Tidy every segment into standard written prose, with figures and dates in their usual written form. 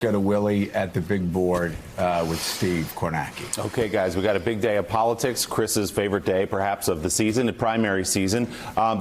Go to Willie at the big board with Steve Kornacki. Okay, guys, we got a big day of politics. Chris's favorite day, perhaps, of the season, the primary season.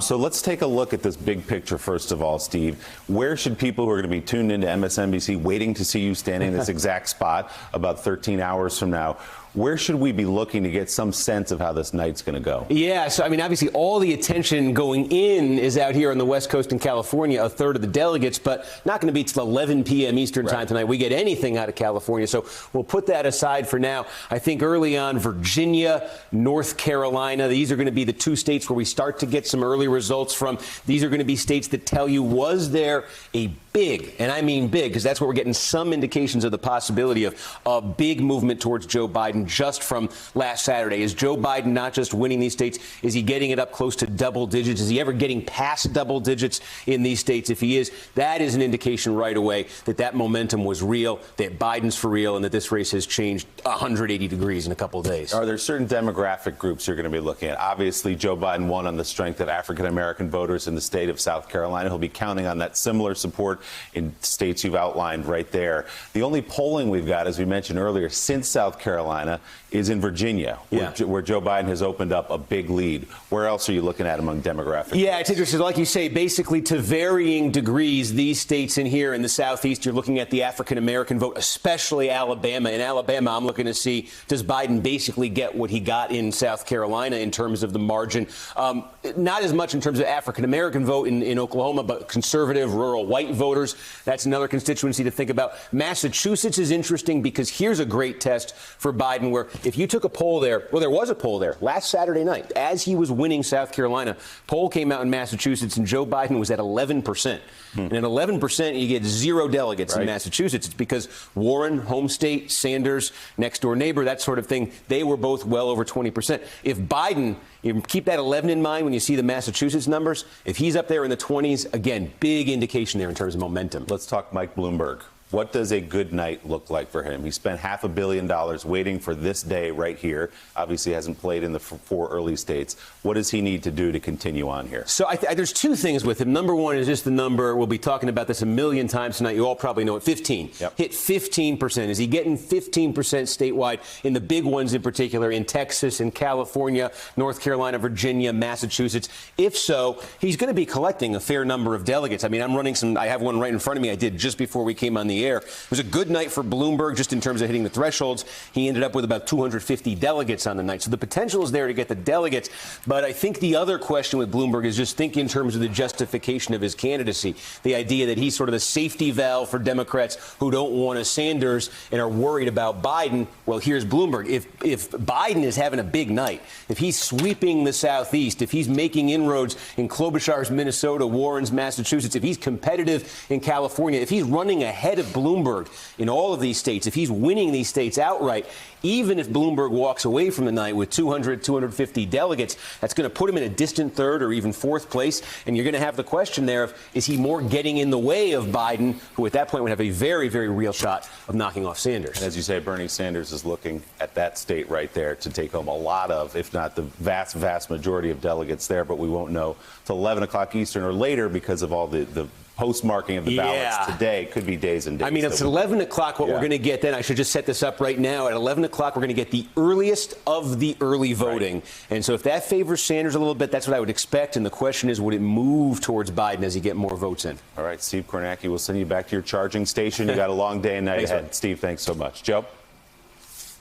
So let's take a look at this big picture, first of all, Steve. Where should people who are going to be tuned into MSNBC waiting to see you standing in this exact spot about 13 hours from now, where should we be looking to get some sense of how this night's going to go? Yeah, so, I mean, obviously all the attention going in is out here on the West Coast in California, a third of the delegates, but not going to be till 11 p.m. Eastern time tonight. We get anything out of California, so we'll put that aside for now. I think early on, Virginia, North Carolina, these are going to be the two states where we start to get some early results from. These are going to be states that tell you, was there a big, and I mean big, because that's where we're getting some indications of the possibility of a big movement towards Joe Biden just from last Saturday. Is Joe Biden not just winning these states? Is he getting it up close to double digits? Is he ever getting past double digits in these states? If he is, that is an indication right away that that momentum was real, that Biden's for real, and that this race has changed 180 degrees in a couple of days. Are there certain demographic groups you're going to be looking at? Obviously, Joe Biden won on the strength of African-American voters in the state of South Carolina. He'll be counting on that similar support in states you've outlined right there. The only polling we've got, as we mentioned earlier, since South Carolina is in Virginia, where Joe Biden has opened up a big lead. Where else are you looking at among demographics? Yeah, it's interesting. Like you say, basically to varying degrees, these states in here in the Southeast, you're looking at the African-American vote, especially Alabama. In Alabama, I'm looking to see, does Biden basically get what he got in South Carolina in terms of the margin? Not as much in terms of African-American vote in Oklahoma, but conservative, rural white voters. That's another constituency to think about. Massachusetts is interesting because here's a great test for Biden where if you took a poll there, well, there was a poll there last Saturday night as he was winning South Carolina. Poll came out in Massachusetts and Joe Biden was at 11%. And at 11%, you get 0 delegates in Massachusetts. It's because Warren, home state, Sanders, next door neighbor, that sort of thing, they were both well over 20%. If Biden, you keep that 11 in mind when you see the Massachusetts numbers, if he's up there in the 20s, again, big indication there in terms of momentum. Let's talk Mike Bloomberg. What does a good night look like for him? He spent $500 million waiting for this day right here. Obviously hasn't played in the 4 early states. What does he need to do to continue on here? So there's 2 things with him. Number one is just the number. We'll be talking about this a million times tonight. You all probably know it. 15. Yep. Hit 15%. Is he getting 15% statewide in the big ones in particular in Texas, in California, North Carolina, Virginia, Massachusetts? If so, he's going to be collecting a fair number of delegates. I mean, I have one right in front of me. I did just before we came on the air. It was a good night for Bloomberg just in terms of hitting the thresholds. He ended up with about 250 delegates on the night. So the potential is there to get the delegates. But I think the other question with Bloomberg is just think in terms of the justification of his candidacy. The idea that he's sort of the safety valve for Democrats who don't want a Sanders and are worried about Biden. Well, here's Bloomberg. If Biden is having a big night, if he's sweeping the Southeast, if he's making inroads in Klobuchar's Minnesota, Warren's Massachusetts, if he's competitive in California, if he's running ahead of Bloomberg in all of these states, if he's winning these states outright, even if Bloomberg walks away from the night with 200, 250 delegates, that's going to put him in a distant 3rd or even 4th place. And you're going to have the question there of, is he more getting in the way of Biden, who at that point would have a very, very real shot of knocking off Sanders? And as you say, Bernie Sanders is looking at that state right there to take home a lot of, if not the vast, vast majority of delegates there. But we won't know till 11 o'clock Eastern or later because of all the postmarking of the ballots today. Could be days and days. I mean, it's 11 o'clock what we're going to get then. I should just set this up right now. At 11 o'clock, we're going to get the earliest of the early voting. And so if that favors Sanders a little bit, that's what I would expect. And the question is, would it move towards Biden as he get more votes in? All right, Steve Kornacki, we'll send you back to your charging station. You got a long day and night ahead. Man. Steve, thanks so much. Joe?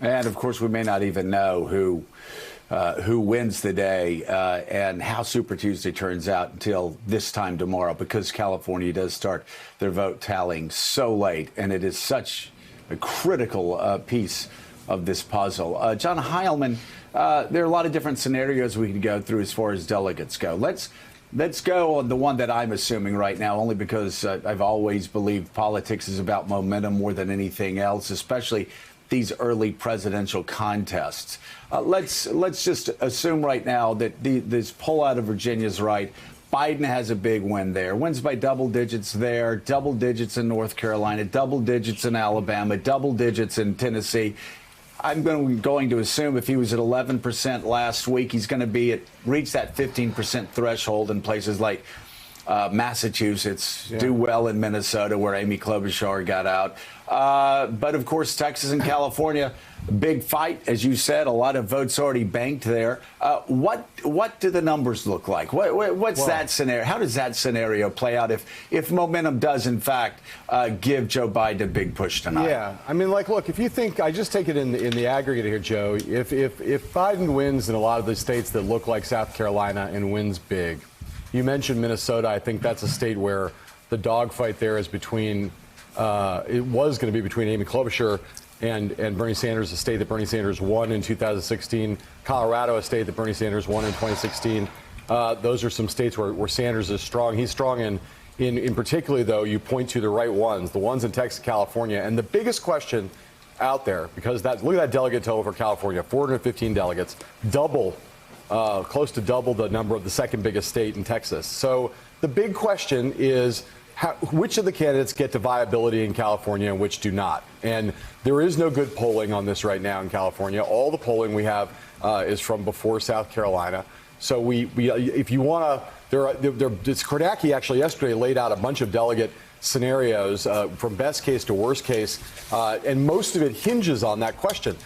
And, of course, we may not even know who wins the day and how Super Tuesday turns out until this time tomorrow, because California does start their vote tallying so late, and it is such a critical piece of this puzzle. John Heilemann, there are a lot of different scenarios we could go through as far as delegates go. Let's go on the one that I'm assuming right now, only because I've always believed politics is about momentum more than anything else, especially these early presidential contests. Let's just assume right now that this poll out of Virginia is right. Biden has a big win there. Wins by double digits there, double digits in North Carolina, double digits in Alabama, double digits in Tennessee. I'm going to assume if he was at 11% last week, he's going to be reach that 15% threshold in places like Massachusetts, do well in Minnesota, where Amy Klobuchar got out. But of course, Texas and California, big fight, as you said. A lot of votes already banked there. What do the numbers look like? What's that scenario? How does that scenario play out if momentum does in fact give Joe Biden a big push tonight? Yeah, I mean, like, look, if you think, I just take it in the aggregate here, Joe. If Biden wins in a lot of the states that look like South Carolina and wins big, you mentioned Minnesota. I think that's a state where the dogfight there is between. It was going to be between Amy Klobuchar and Bernie Sanders, a state that Bernie Sanders won in 2016. Colorado, a state that Bernie Sanders won in 2016. Those are some states where Sanders is strong. He's strong in particularly, though, you point to the right ones, the ones in Texas, California. And the biggest question out there, because look at that delegate total for California, 415 delegates, close to double the number of the second biggest state in Texas. So the big question is, which of the candidates get to viability in California and which do not? And there is no good polling on this right now in California. All the polling we have is from before South Carolina. So if you want to, Kornacki actually yesterday laid out a bunch of delegate scenarios from best case to worst case, and most of it hinges on that question.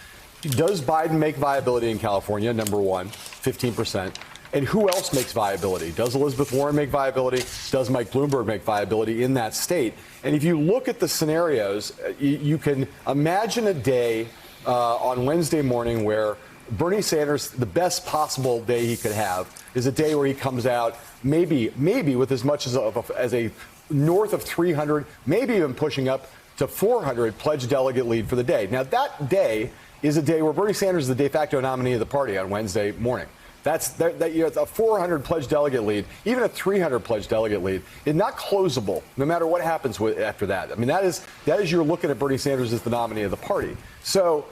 Does Biden make viability in California? Number one, 15%. And who else makes viability? Does Elizabeth Warren make viability? Does Mike Bloomberg make viability in that state? And if you look at the scenarios, you can imagine a day on Wednesday morning where Bernie Sanders, the best possible day he could have, is a day where he comes out maybe with as much as a north of 300, maybe even pushing up to 400 pledged delegate lead for the day. Now, that day is a day where Bernie Sanders is the de facto nominee of the party on Wednesday morning. That's a 400 pledged delegate lead, even a 300 pledged delegate lead, is not closable, no matter what happens after that. I mean, that is you're looking at Bernie Sanders as the nominee of the party. So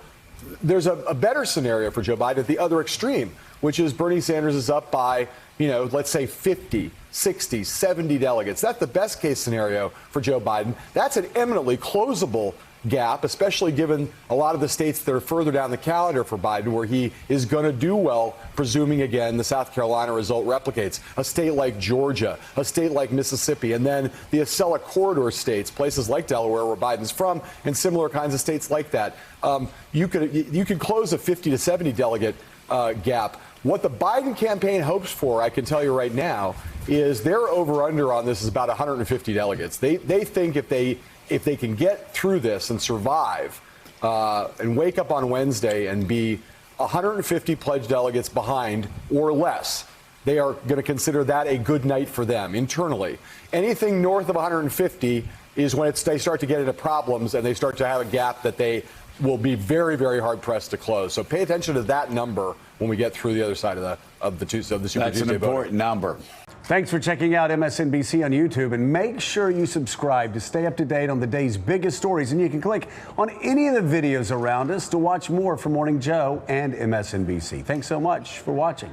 there's a better scenario for Joe Biden at the other extreme, which is Bernie Sanders is up by, let's say 50, 60, 70 delegates. That's the best case scenario for Joe Biden. That's an eminently closable gap, especially given a lot of the states that are further down the calendar for Biden, where he is going to do well, presuming, again, the South Carolina result replicates. A state like Georgia, a state like Mississippi, and then the Acela corridor states, places like Delaware, where Biden's from, and similar kinds of states like that. You could close a 50 to 70 delegate gap. What the Biden campaign hopes for, I can tell you right now, is their over-under on this is about 150 delegates. They think if they can get through this and survive and wake up on Wednesday and be 150 pledged delegates behind or less, they are going to consider that a good night for them internally. Anything north of 150 is when they start to get into problems and they start to have a gap that they will be very, very hard pressed to close. So pay attention to that number when we get through the other side of the Super Tuesday vote. That's an important number. Thanks for checking out MSNBC on YouTube, and make sure you subscribe to stay up to date on the day's biggest stories. And you can click on any of the videos around us to watch more from Morning Joe and MSNBC. Thanks so much for watching.